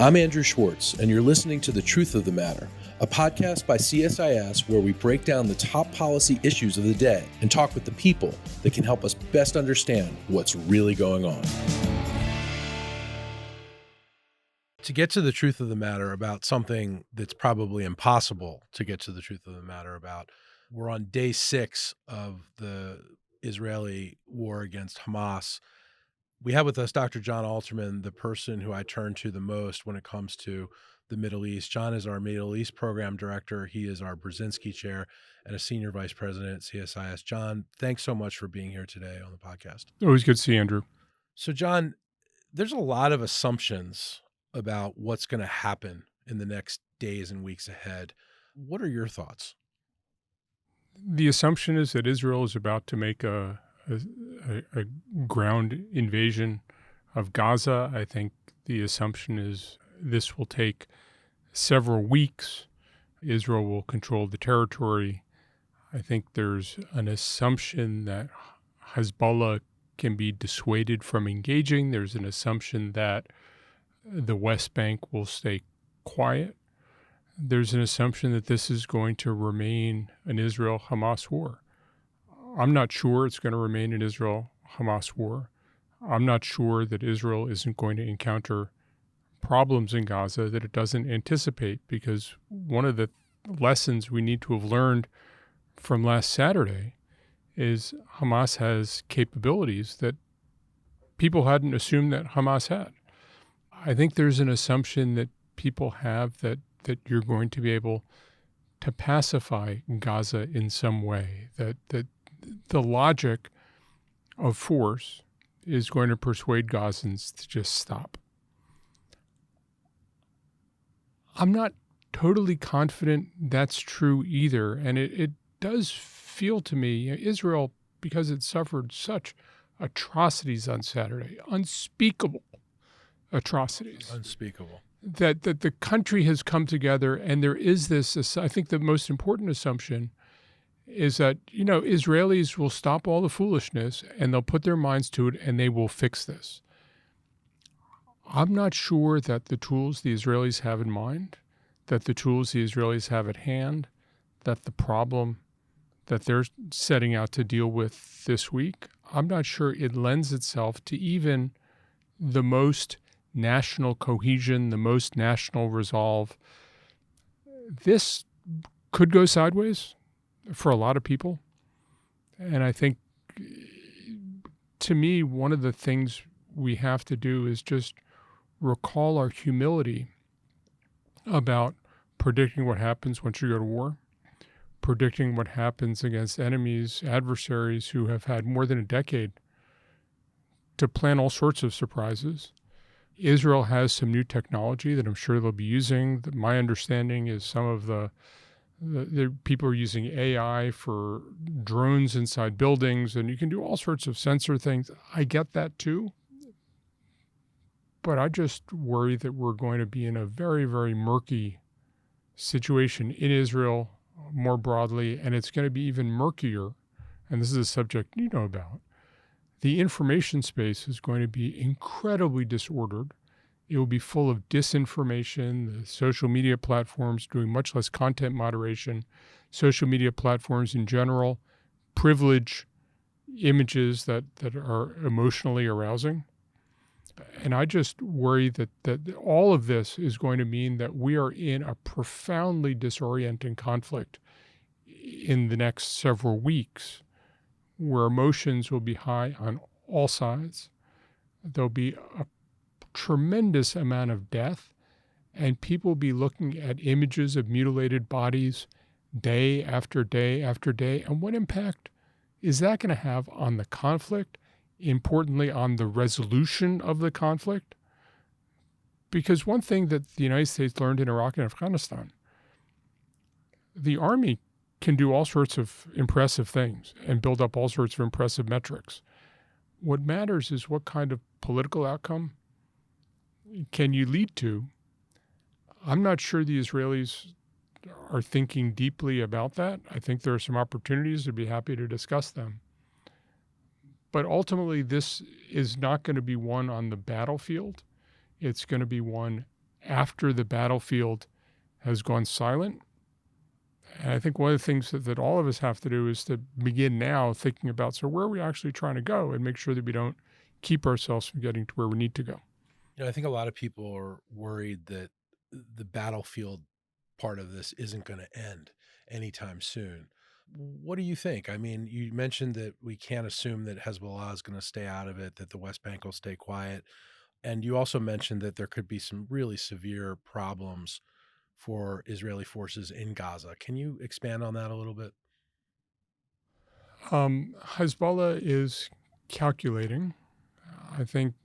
I'm Andrew Schwartz, and you're listening to The Truth of the Matter, a podcast by CSIS where we break down the top policy issues of the day and talk with the people that can help us best understand what's really going on. To get to the truth of the matter about something that's probably impossible to get to the truth of the matter about, we're on day 6 of the Israeli war against Hamas. We have with us Dr. John Alterman, the person who I turn to the most when it comes to the Middle East. John is our Middle East Program Director. He is our Brzezinski Chair and a Senior Vice President at CSIS. John, thanks so much for being here today on the podcast. Always good to see you, Andrew. So, John, there's a lot of assumptions about what's going to happen in the next days and weeks ahead. What are your thoughts? The assumption is that Israel is about to make a ground invasion of Gaza. I think the assumption is this will take several weeks. Israel will control the territory. I think there's an assumption that Hezbollah can be dissuaded from engaging. There's an assumption that the West Bank will stay quiet. There's an assumption that this is going to remain an Israel-Hamas war. I'm not sure it's going to remain an Israel-Hamas war. I'm not sure that Israel isn't going to encounter problems in Gaza that it doesn't anticipate, because one of the lessons we need to have learned from last Saturday is Hamas has capabilities that people hadn't assumed that Hamas had. I think there's an assumption that people have that you're going to be able to pacify Gaza in some way, that the logic of force is going to persuade Gazans to just stop. I'm not totally confident that's true either, and it does feel to me, Israel, because it suffered such atrocities on Saturday, unspeakable atrocities. Unspeakable. That the country has come together, and there is this, I think the most important assumption is that, Israelis will stop all the foolishness and they'll put their minds to it and they will fix this. I'm not sure that the tools the Israelis have in mind, that the tools the Israelis have at hand, that the problem that they're setting out to deal with this week, I'm not sure it lends itself to even the most national cohesion, the most national resolve. This could go sideways for a lot of people. And I think, to me, one of the things we have to do is just recall our humility about predicting what happens once you go to war, predicting what happens against enemies, adversaries who have had more than a decade to plan all sorts of surprises. Israel has some new technology that I'm sure they'll be using. My understanding is some of the people are using AI for drones inside buildings, and you can do all sorts of sensor things. I get that too. But I just worry that we're going to be in a very, very murky situation in Israel more broadly, and it's going to be even murkier, and this is a subject you know about. The information space is going to be incredibly disordered. It will be full of disinformation, the social media platforms doing much less content moderation, social media platforms in general privilege images that are emotionally arousing. And I just worry that all of this is going to mean that we are in a profoundly disorienting conflict in the next several weeks, where emotions will be high on all sides. There'll be a tremendous amount of death, and people will be looking at images of mutilated bodies day after day after day. And what impact is that going to have on the conflict? Importantly, on the resolution of the conflict? Because one thing that the United States learned in Iraq and Afghanistan, the Army can do all sorts of impressive things and build up all sorts of impressive metrics. What matters is what kind of political outcome can you lead to. I'm not sure the Israelis are thinking deeply about that. I think there are some opportunities. I'd be happy to discuss them. But ultimately, this is not going to be won on the battlefield. It's going to be won after the battlefield has gone silent. And I think one of the things that all of us have to do is to begin now thinking about, so where are we actually trying to go, and make sure that we don't keep ourselves from getting to where we need to go. I think a lot of people are worried that the battlefield part of this isn't going to end anytime soon. What do you think? I mean, you mentioned that we can't assume that Hezbollah is going to stay out of it, that the West Bank will stay quiet. And you also mentioned that there could be some really severe problems for Israeli forces in Gaza. Can you expand on that a little bit? Hezbollah is calculating. I think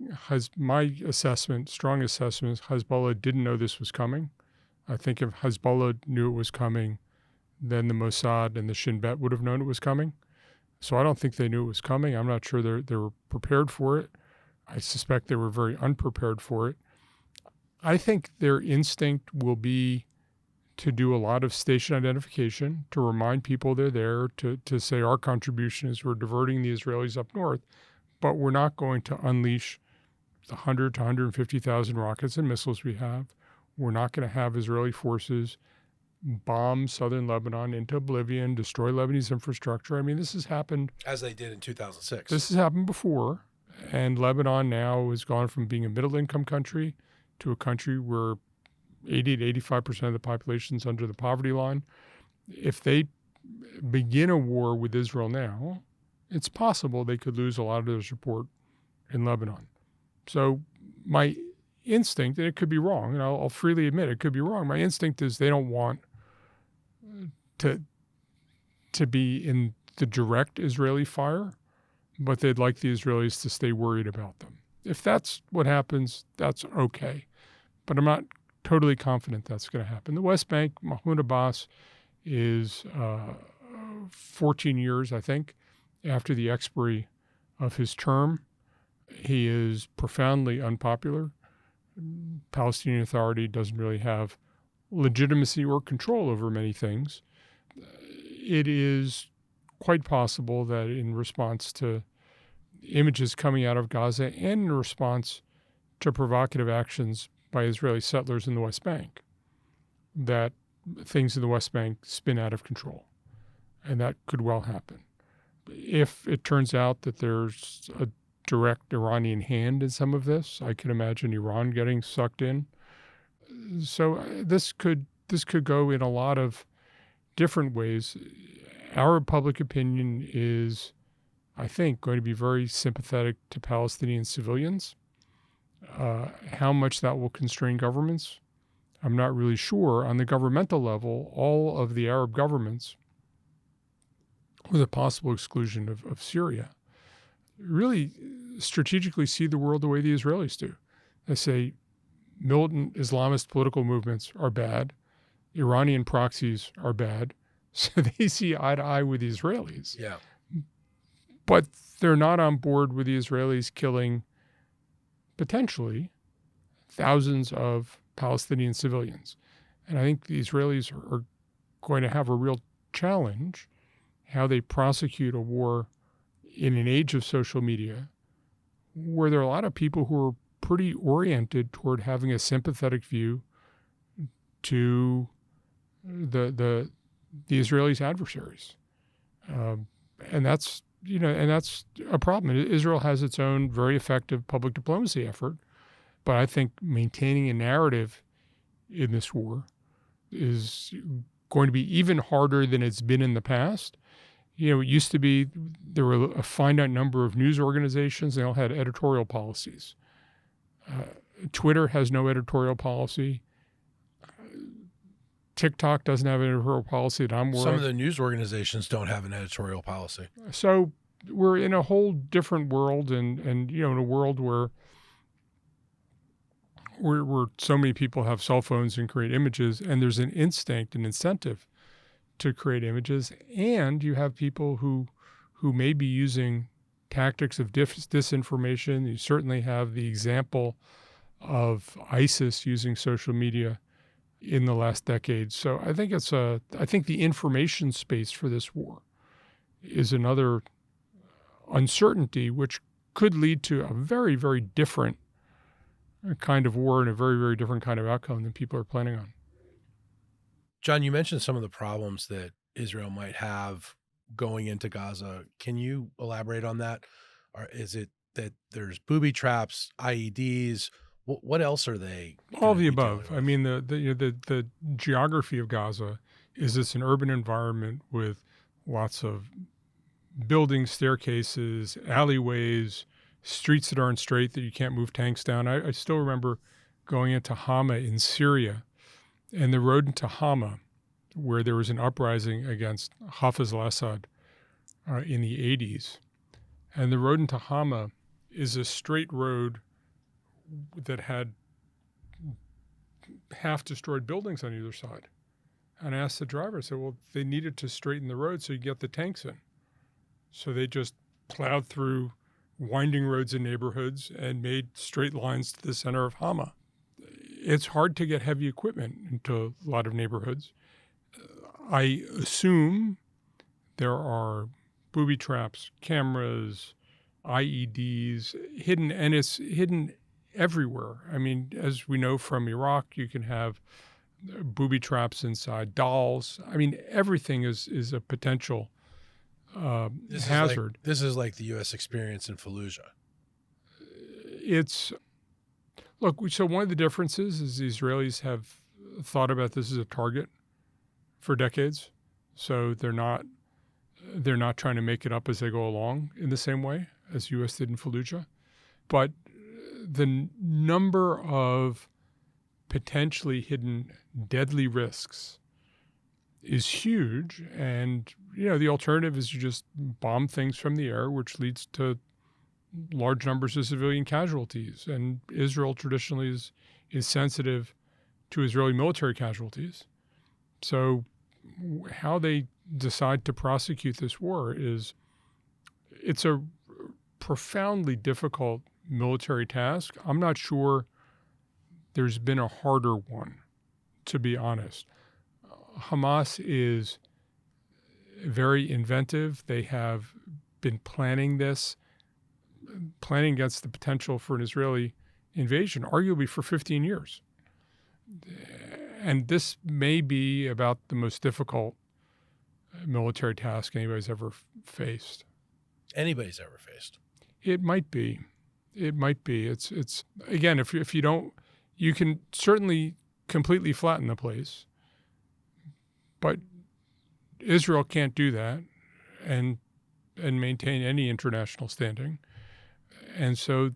my assessment, strong assessment, is Hezbollah didn't know this was coming. I think if Hezbollah knew it was coming, then the Mossad and the Shin Bet would have known it was coming. So I don't think they knew it was coming. I'm not sure they were prepared for it. I suspect they were very unprepared for it. I think their instinct will be to do a lot of station identification, to remind people they're there, to say our contribution is we're diverting the Israelis up north, but we're not going to unleash the 100 to 150,000 rockets and missiles we have. We're not going to have Israeli forces bomb southern Lebanon into oblivion, destroy Lebanese infrastructure. I mean, this has happened. As they did in 2006. This has happened before. And Lebanon now has gone from being a middle-income country to a country where 80 to 85% of the population is under the poverty line. If they begin a war with Israel now, it's possible they could lose a lot of their support in Lebanon. So my instinct, and it could be wrong, and I'll freely admit it could be wrong, my instinct is they don't want to be in the direct Israeli fire, but they'd like the Israelis to stay worried about them. If that's what happens, that's okay. But I'm not totally confident that's going to happen. The West Bank, Mahmoud Abbas is 14 years, I think, after the expiry of his term. He is profoundly unpopular. Palestinian Authority doesn't really have legitimacy or control over many things. It is quite possible that in response to images coming out of Gaza and in response to provocative actions by Israeli settlers in the West Bank, that things in the West Bank spin out of control. And that could well happen. If it turns out that there's a direct Iranian hand in some of this, I can imagine Iran getting sucked in. So this could go in a lot of different ways. Our public opinion is, I think, going to be very sympathetic to Palestinian civilians. How much that will constrain governments, I'm not really sure. On the governmental level, all of the Arab governments, with a possible exclusion of Syria, really strategically see the world the way the Israelis do. They say militant Islamist political movements are bad, Iranian proxies are bad, so they see eye to eye with the Israelis. Yeah. But they're not on board with the Israelis killing potentially thousands of Palestinian civilians. And I think the Israelis are going to have a real challenge how they prosecute a war in an age of social media where there are a lot of people who are pretty oriented toward having a sympathetic view to the Israelis' adversaries. And that's a problem. Israel has its own very effective public diplomacy effort, but I think maintaining a narrative in this war is going to be even harder than it's been in the past. It used to be there were a finite number of news organizations. They all had editorial policies. Twitter has no editorial policy. TikTok doesn't have an editorial policy that I'm aware of. Some of the news organizations don't have an editorial policy. So we're in a whole different world, and in a world where so many people have cell phones and create images, and there's an instinct, an incentive to create images, and you have people who may be using tactics of disinformation. You certainly have the example of ISIS using social media in the last decade. So I think I think the information space for this war is another uncertainty, which could lead to a very, very different kind of war and a very, very different kind of outcome than people are planning on. John, you mentioned some of the problems that Israel might have going into Gaza. Can you elaborate on that? Or is it that there's booby traps, IEDs? What else are they All going of to the be dealing above. I with? mean, the geography of Gaza is it's an urban environment with lots of buildings, staircases, alleyways, streets that aren't straight that you can't move tanks down. I still remember going into Hama in Syria, and the road into Hama, where there was an uprising against Hafiz al-Assad in the 80s. And the road into Hama is a straight road that had half destroyed buildings on either side. And I asked the driver, I said, well, they needed to straighten the road so you get the tanks in. So they just plowed through winding roads and neighborhoods and made straight lines to the center of Hama. It's hard to get heavy equipment into a lot of neighborhoods. I assume there are booby traps, cameras, IEDs hidden, and it's hidden everywhere. I mean, as we know from Iraq, you can have booby traps inside dolls. I mean, everything is a potential hazard. This is like the U.S. experience in Fallujah. It's look. So one of the differences is the Israelis have thought about this as a target for decades, so they're not trying to make it up as they go along in the same way as U.S. did in Fallujah. But the number of potentially hidden deadly risks is huge. And, the alternative is you just bomb things from the air, which leads to large numbers of civilian casualties. And Israel traditionally is sensitive to Israeli military casualties. So how they decide to prosecute this war it's a profoundly difficult military task. I'm not sure there's been a harder one, to be honest. Hamas is very inventive. They have been planning against the potential for an Israeli invasion, arguably for 15 years. And this may be about the most difficult military task anybody's ever faced. Anybody's ever faced. It might be. It might be. It's again, if you don't, you can certainly completely flatten the place, but Israel can't do that and maintain any international standing. And so,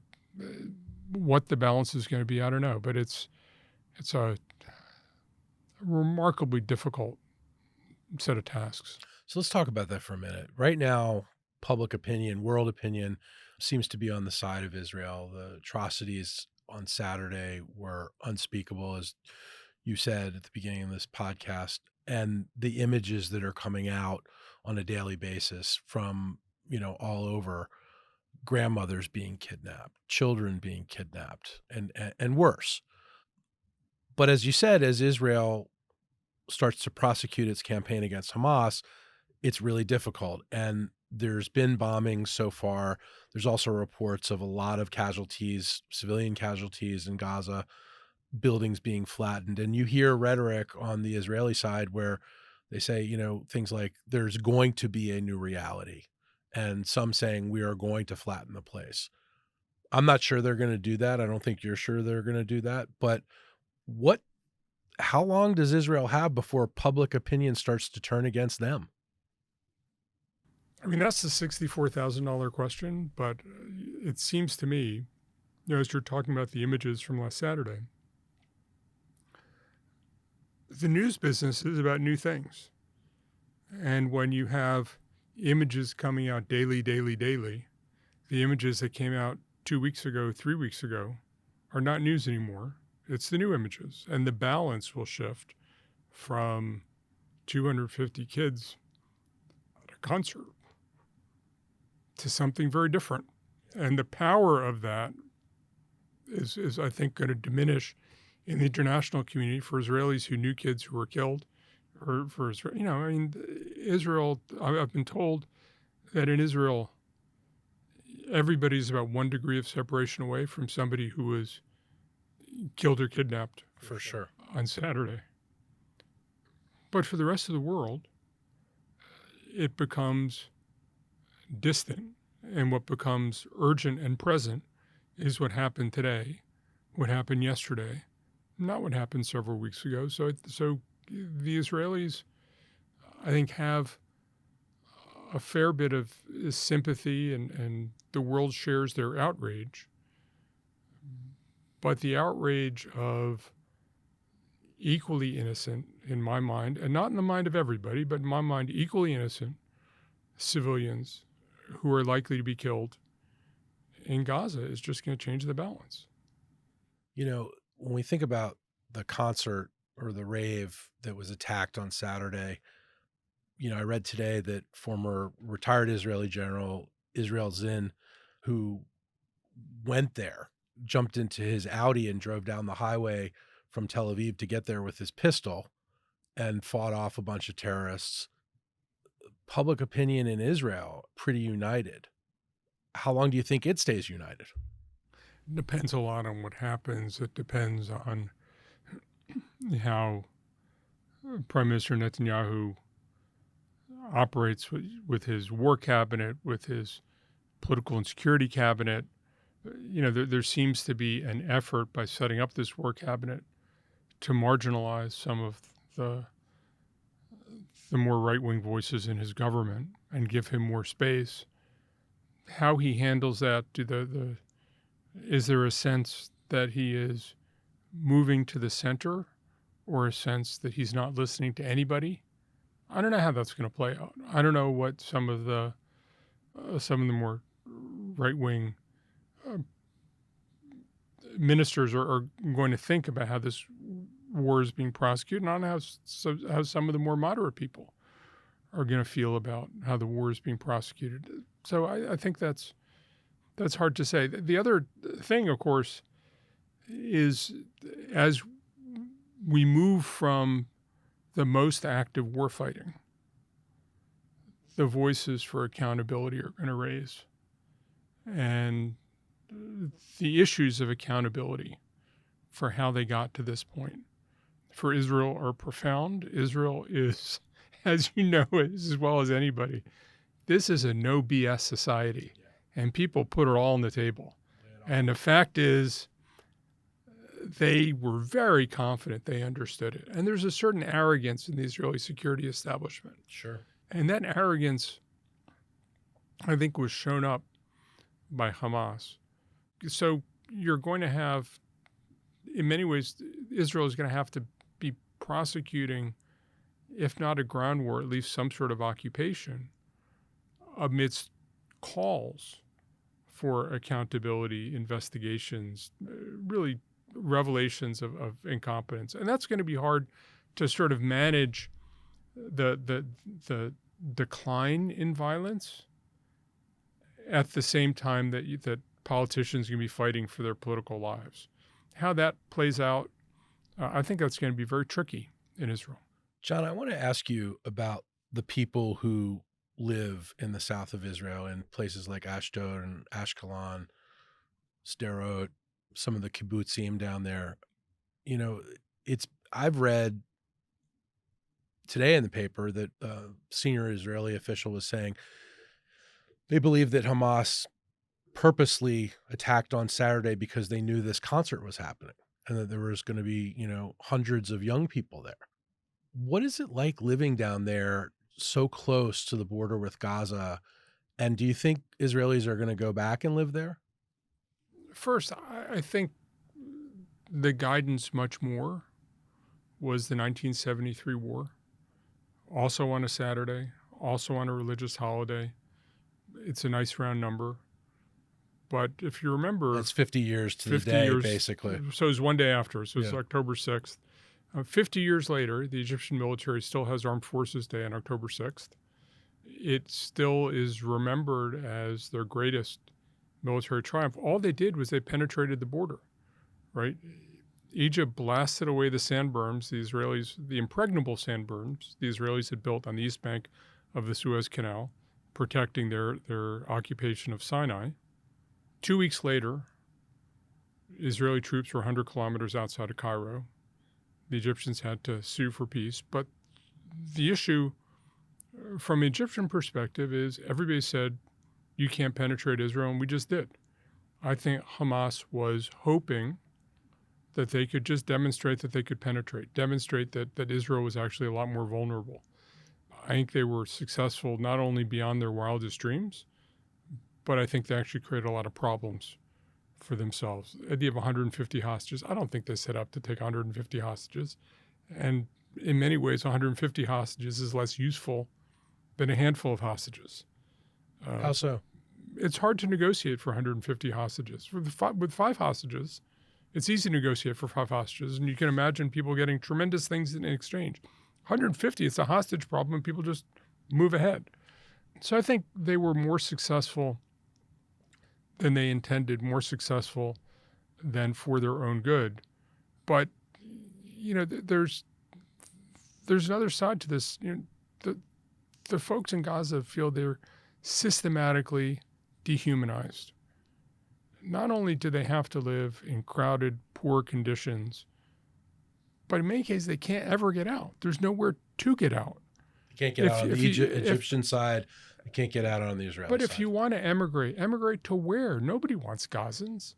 what the balance is going to be, I don't know. But it's a remarkably difficult set of tasks. So let's talk about that for a minute. Right now, public opinion, world opinion seems to be on the side of Israel. The atrocities on Saturday were unspeakable, as you said at the beginning of this podcast. And the images that are coming out on a daily basis from, all over, grandmothers being kidnapped, children being kidnapped, and worse. But as you said, as Israel starts to prosecute its campaign against Hamas, it's really difficult. And there's been bombings so far. There's also reports of a lot of casualties, civilian casualties in Gaza, buildings being flattened. And you hear rhetoric on the Israeli side where they say, things like there's going to be a new reality. And some saying we are going to flatten the place. I'm not sure they're going to do that. I don't think you're sure they're going to do that. But how long does Israel have before public opinion starts to turn against them? I mean, that's the $64,000 question, but it seems to me, as you're talking about the images from last Saturday, the news business is about new things. And when you have images coming out daily, the images that came out 2 weeks ago, 3 weeks ago, are not news anymore. It's the new images. And the balance will shift from 250 kids at a concert to something very different. And the power of that is I think, going to diminish in the international community for Israelis who knew kids who were killed, or for Israel, I've been told that in Israel, everybody's about 1 degree of separation away from somebody who was killed or kidnapped For sure. on Saturday. But for the rest of the world, it becomes distant. And what becomes urgent and present is what happened today, what happened yesterday, not what happened several weeks ago. So the Israelis, I think, have a fair bit of sympathy, and the world shares their outrage. But the outrage of equally innocent, in my mind, and not in the mind of everybody, but in my mind, equally innocent civilians who are likely to be killed in Gaza is just going to change the balance. You know, when we think about the concert or the rave that was attacked on Saturday, I read today that former retired Israeli general Israel Zin, who went there, jumped into his Audi and drove down the highway from Tel Aviv to get there with his pistol and fought off a bunch of terrorists. Public opinion in Israel, pretty united. How long do you think it stays united? It depends a lot on what happens. It depends on how Prime Minister Netanyahu operates with his war cabinet, with his political and security cabinet. There seems to be an effort by setting up this war cabinet to marginalize some of the more right-wing voices in his government and give him more space. How he handles that, is there a sense that he is moving to the center, or a sense that he's not listening to anybody? I don't know how that's going to play out. I don't know what some of the more right-wing ministers are going to think about how this war is being prosecuted, and I don't know how some of the more moderate people are going to feel about how the war is being prosecuted. So I think that's hard to say. The other thing, of course, is as we move from the most active warfighting, the voices for accountability are going to raise. And the issues of accountability for how they got to this point for Israel are profound. Israel is, as you know as well as anybody, this is a no BS society, and people put it all on the table. And the fact is, they were very confident they understood it. And there's a certain arrogance in the Israeli security establishment. Sure. And that arrogance, I think, was shown up by Hamas. So you're going to have, in many ways, Israel is going to have to be prosecuting, if not a ground war, at least some sort of occupation, amidst calls for accountability, investigations, really revelations of incompetence. And that's going to be hard to sort of manage the decline in violence at the same time that politicians are going to be fighting for their political lives. How that plays out, I think that's going to be very tricky in Israel. John, I want to ask you about the people who live in the south of Israel in places like Ashdod and Ashkelon, Sderot, some of the kibbutzim down there. I've read today in the paper that a senior Israeli official was saying they believe that Hamas purposely attacked on Saturday because they knew this concert was happening and that there was going to be, hundreds of young people there. What is it like living down there so close to the border with Gaza? And do you think Israelis are going to go back and live there? First, I think the guidance much more was the 1973 war, also on a Saturday, also on a religious holiday. It's a nice round number. But if you remember... That's 50 years to the day, basically. So it was one day after. So it's Yeah. October 6th. 50 years later, the Egyptian military still has Armed Forces Day on October 6th. It still is remembered as their greatest military triumph. All they did was they penetrated the border, right? Egypt blasted away the sand berms, the impregnable sand berms the Israelis had built on the east bank of the Suez Canal, protecting their occupation of Sinai. 2 weeks later, Israeli troops were 100 kilometers outside of Cairo. The Egyptians had to sue for peace. But the issue from an Egyptian perspective is everybody said, you can't penetrate Israel, and we just did. I think Hamas was hoping that they could just demonstrate that they could penetrate, demonstrate that Israel was actually a lot more vulnerable. I think they were successful not only beyond their wildest dreams, but I think they actually created a lot of problems for themselves. The idea of 150 hostages, I don't think they set up to take 150 hostages. And in many ways, 150 hostages is less useful than a handful of hostages. How so? It's hard to negotiate for 150 hostages. With 5 hostages, it's easy to negotiate for 5 hostages, and you can imagine people getting tremendous things in exchange. 150, it's a hostage problem, and people just move ahead. So I think they were more successful than they intended, more successful than for their own good. But, there's another side to this. The folks in Gaza feel they're systematically dehumanized. Not only do they have to live in crowded, poor conditions, but in many cases they can't ever get out. There's nowhere to get out. You can't get out on the Egyptian side. You can't get out on the Israeli side. But if you want to emigrate to where? Nobody wants Gazans.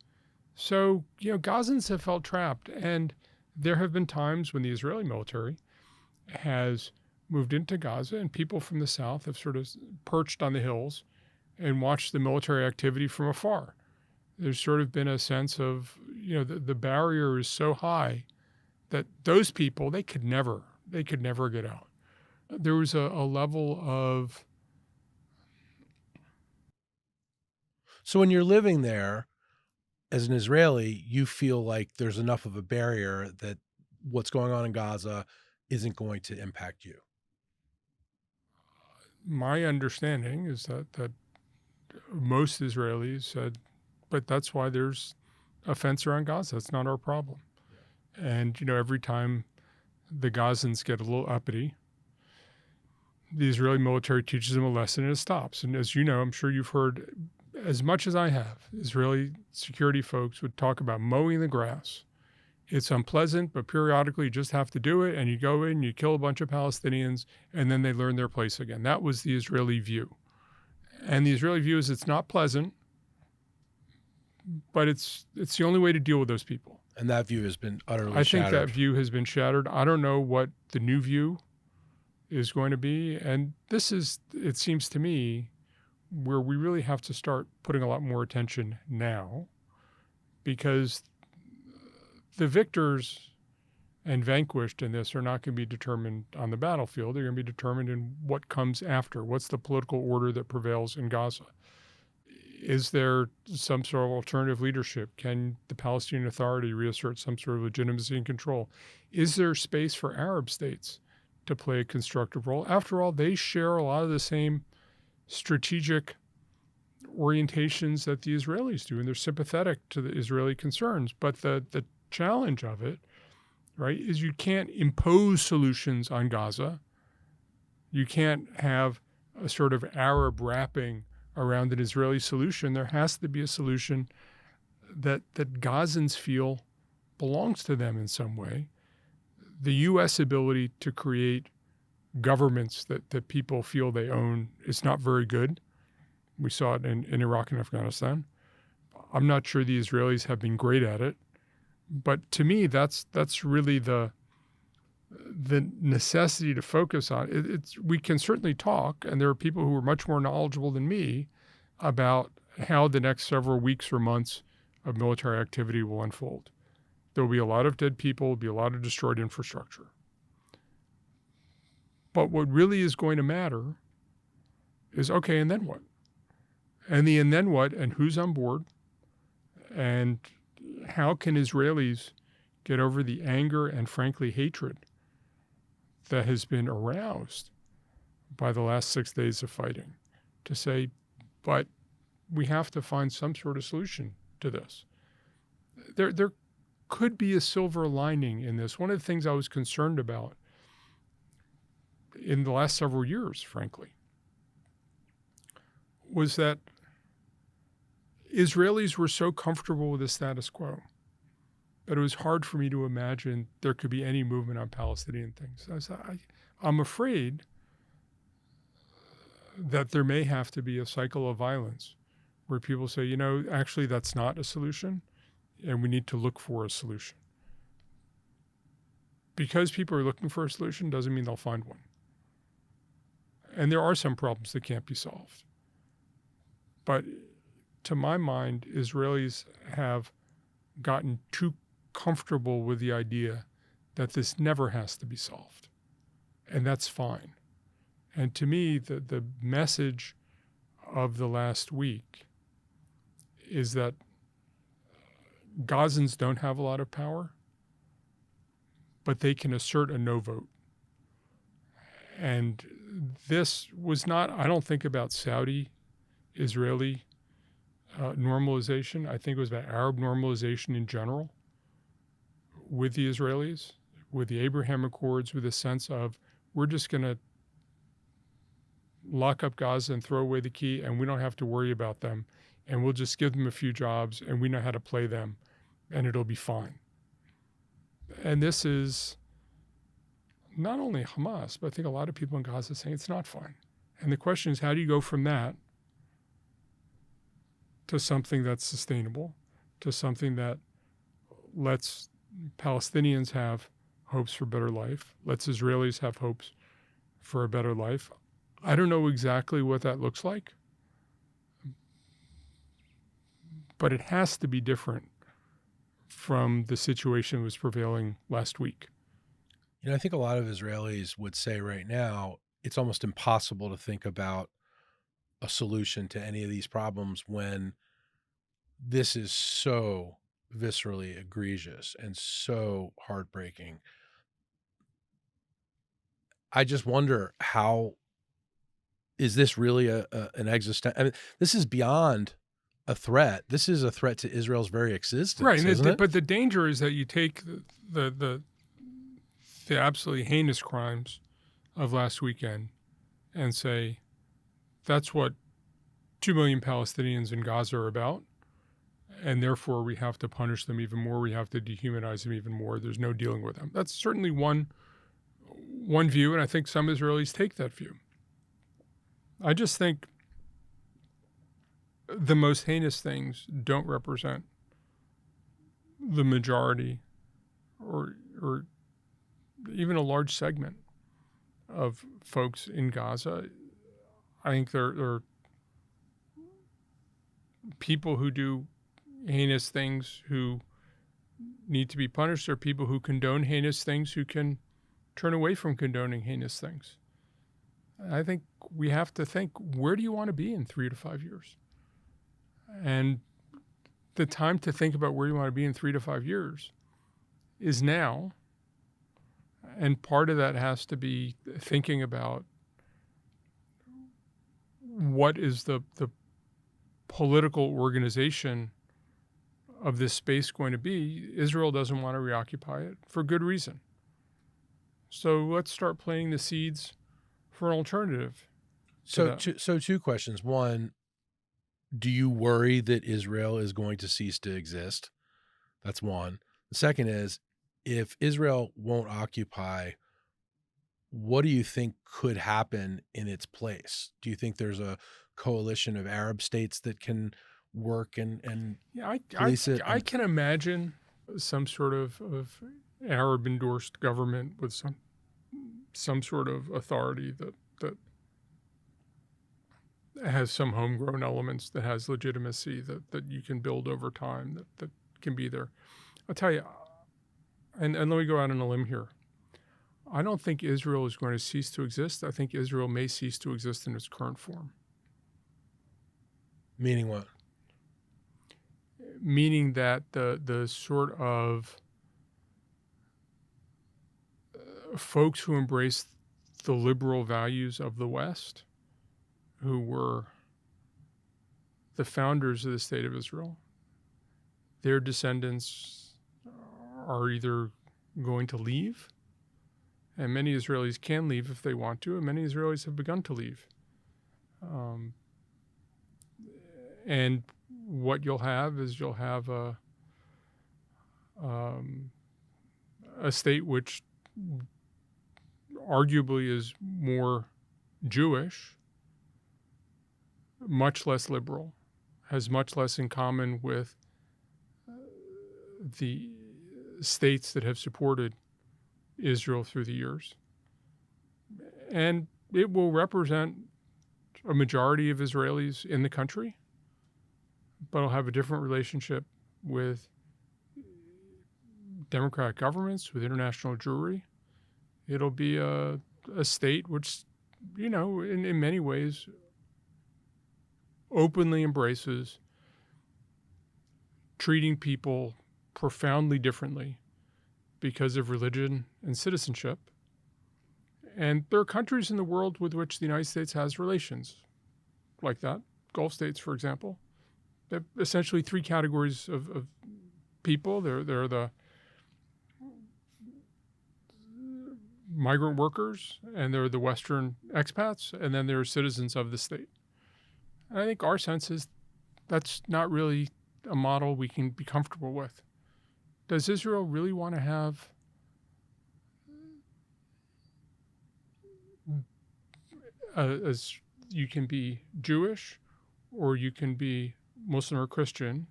So, Gazans have felt trapped. And there have been times when the Israeli military has moved into Gaza and people from the south have sort of perched on the hills and watched the military activity from afar. There's sort of been a sense of, the barrier is so high that those people, they could never get out. There was a level of... So when you're living there as an Israeli, you feel like there's enough of a barrier that what's going on in Gaza isn't going to impact you. My understanding is that most Israelis said, but that's why there's a fence around Gaza. It's not our problem. And, every time the Gazans get a little uppity, the Israeli military teaches them a lesson and it stops. And as you know, I'm sure you've heard as much as I have, Israeli security folks would talk about mowing the grass. It's unpleasant, but periodically you just have to do it. And you go in, you kill a bunch of Palestinians, and then they learn their place again. That was the Israeli view. And the Israeli view is it's not pleasant, but it's the only way to deal with those people. And that view has been utterly shattered. I shattered. think that view has been shattered. I don't know what the new view is going to be. And this is, it seems to me, where we really have to start putting a lot more attention now, because the victors and vanquished in this are not going to be determined on the battlefield. They're going to be determined in what comes after. What's the political order that prevails in Gaza? Is there some sort of alternative leadership? Can the Palestinian Authority reassert some sort of legitimacy and control? Is there space for Arab states to play a constructive role? After all, they share a lot of the same strategic orientations that the Israelis do, and they're sympathetic to the Israeli concerns. But the challenge of it, right, is you can't impose solutions on Gaza. You can't have a sort of Arab wrapping around an Israeli solution. There has to be a solution that Gazans feel belongs to them in some way. The U.S. ability to create governments that people feel they own is not very good. We saw it in Iraq and Afghanistan. I'm not sure the Israelis have been great at it. But to me, that's really the necessity to focus on. We can certainly talk, and there are people who are much more knowledgeable than me about how the next several weeks or months of military activity will unfold. There will be a lot of dead people, will be a lot of destroyed infrastructure. But what really is going to matter is, okay, and then what? And then what, and who's on board, and how can Israelis get over the anger and, frankly, hatred that has been aroused by the last 6 days of fighting to say, but we have to find some sort of solution to this. There could be a silver lining in this. One of the things I was concerned about in the last several years, frankly, was that Israelis were so comfortable with the status quo. that it was hard for me to imagine there could be any movement on Palestinian things. I'm afraid that there may have to be a cycle of violence where people say, actually, that's not a solution, and we need to look for a solution. Because people are looking for a solution doesn't mean they'll find one. And there are some problems that can't be solved. But to my mind, Israelis have gotten too comfortable with the idea that this never has to be solved. And that's fine. And to me, the message of the last week is that Gazans don't have a lot of power, but they can assert a no vote. And this was not, I don't think, about Saudi-Israeli normalization. I think it was about Arab normalization in general with the Israelis, with the Abraham Accords, with a sense of we're just going to lock up Gaza and throw away the key, and we don't have to worry about them, and we'll just give them a few jobs, and we know how to play them, and it'll be fine. And this is not only Hamas, but I think a lot of people in Gaza saying it's not fine. And the question is, how do you go from that to something that's sustainable, to something that lets Palestinians have hopes for better life, lets Israelis have hopes for a better life? I don't know exactly what that looks like, but it has to be different from the situation that was prevailing last week. I think a lot of Israelis would say right now it's almost impossible to think about a solution to any of these problems when this is so viscerally egregious and so heartbreaking. I just wonder, how is this really an existential? I mean, this is beyond a threat. This is a threat to Israel's very existence, right? Isn't it? But the danger is that you take the absolutely heinous crimes of last weekend and say that's what 2 million Palestinians in Gaza are about, and therefore we have to punish them even more. We have to dehumanize them even more. There's no dealing with them. That's certainly one view, and I think some Israelis take that view. I just think the most heinous things don't represent the majority or even a large segment of folks in Gaza. I think there are people who do heinous things who need to be punished. There are people who condone heinous things who can turn away from condoning heinous things. I think we have to think, where do you want to be in 3 to 5 years? And the time to think about where you want to be in 3 to 5 years is now. And part of that has to be thinking about what is the political organization of this space going to be. Israel doesn't want to reoccupy it for good reason. So let's start planting the seeds for an alternative. So two questions. One, do you worry that Israel is going to cease to exist? That's one. The second is, if Israel won't occupy, what do you think could happen in its place? Do you think there's a coalition of Arab states that can work and police it? I can imagine some sort of Arab-endorsed government with some sort of authority that has some homegrown elements, that has legitimacy, that you can build over time, that can be there. I'll tell you, and let me go out on a limb here. I don't think Israel is going to cease to exist. I think Israel may cease to exist in its current form. Meaning what? Meaning that the sort of folks who embrace the liberal values of the West, who were the founders of the state of Israel, their descendants are either going to leave, and many Israelis can leave if they want to, and many Israelis have begun to leave. And what you'll have is a a state which arguably is more Jewish, much less liberal, has much less in common with the states that have supported Israel through the years. And it will represent a majority of Israelis in the country, but it'll have a different relationship with democratic governments, with international Jewry. It'll be a state which, in many ways openly embraces treating people profoundly differently because of religion and citizenship. And there are countries in the world with which the United States has relations like that. Gulf states, for example. They have essentially three categories of people. They're the migrant workers, and they're the Western expats, and then there are citizens of the state. And I think our sense is that's not really a model we can be comfortable with. Does Israel really want to have as you can be Jewish, or you can be Muslim or Christian,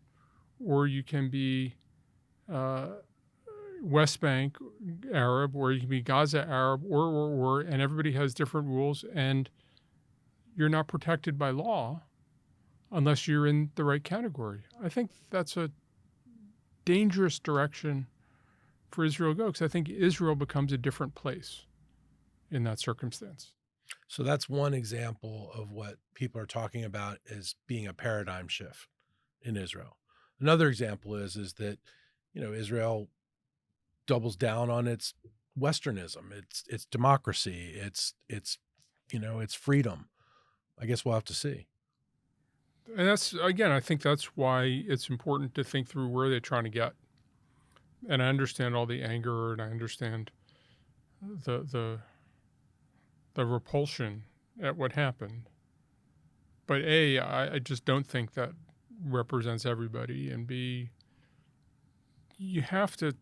or you can be West Bank Arab, or you can be Gaza Arab, or, and everybody has different rules, and you're not protected by law unless you're in the right category. I think that's a dangerous direction for Israel to go, because I think Israel becomes a different place in that circumstance. So that's one example of what people are talking about as being a paradigm shift in Israel. Another example is that, Israel doubles down on its Westernism, its democracy, its freedom. I guess we'll have to see. And that's, again, I think that's why it's important to think through where they're trying to get. And I understand all the anger, and I understand the repulsion at what happened. But A, I just don't think that represents everybody. And B, you have to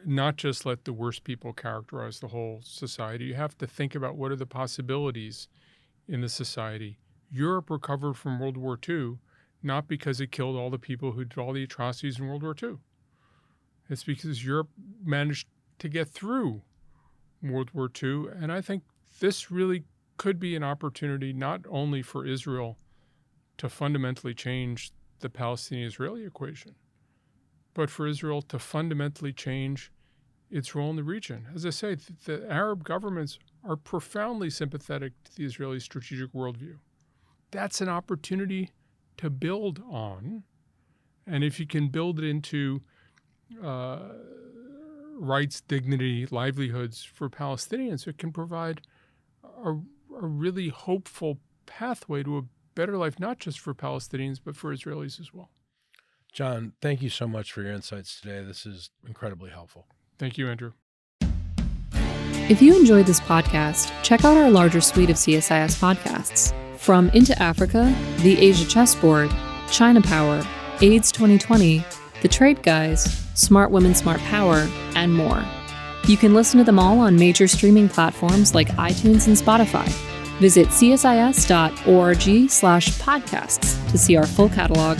not just let the worst people characterize the whole society. You have to think about what are the possibilities in the society. Europe recovered from World War II, not because it killed all the people who did all the atrocities in World War II. It's because Europe managed to get through World War II. And I think this really could be an opportunity not only for Israel to fundamentally change the Palestinian-Israeli equation, but for Israel to fundamentally change its role in the region. As I say, the Arab governments are profoundly sympathetic to the Israeli strategic worldview. That's an opportunity to build on. And if you can build it into rights, dignity, livelihoods for Palestinians, it can provide a really hopeful pathway to a better life, not just for Palestinians, but for Israelis as well. John, thank you so much for your insights today. This is incredibly helpful. Thank you, Andrew. If you enjoyed this podcast, check out our larger suite of CSIS podcasts. From Into Africa, The Asia Chessboard, China Power, AIDS 2020, The Trade Guys, Smart Women, Smart Power, and more. You can listen to them all on major streaming platforms like iTunes and Spotify. Visit csis.org/podcasts to see our full catalog.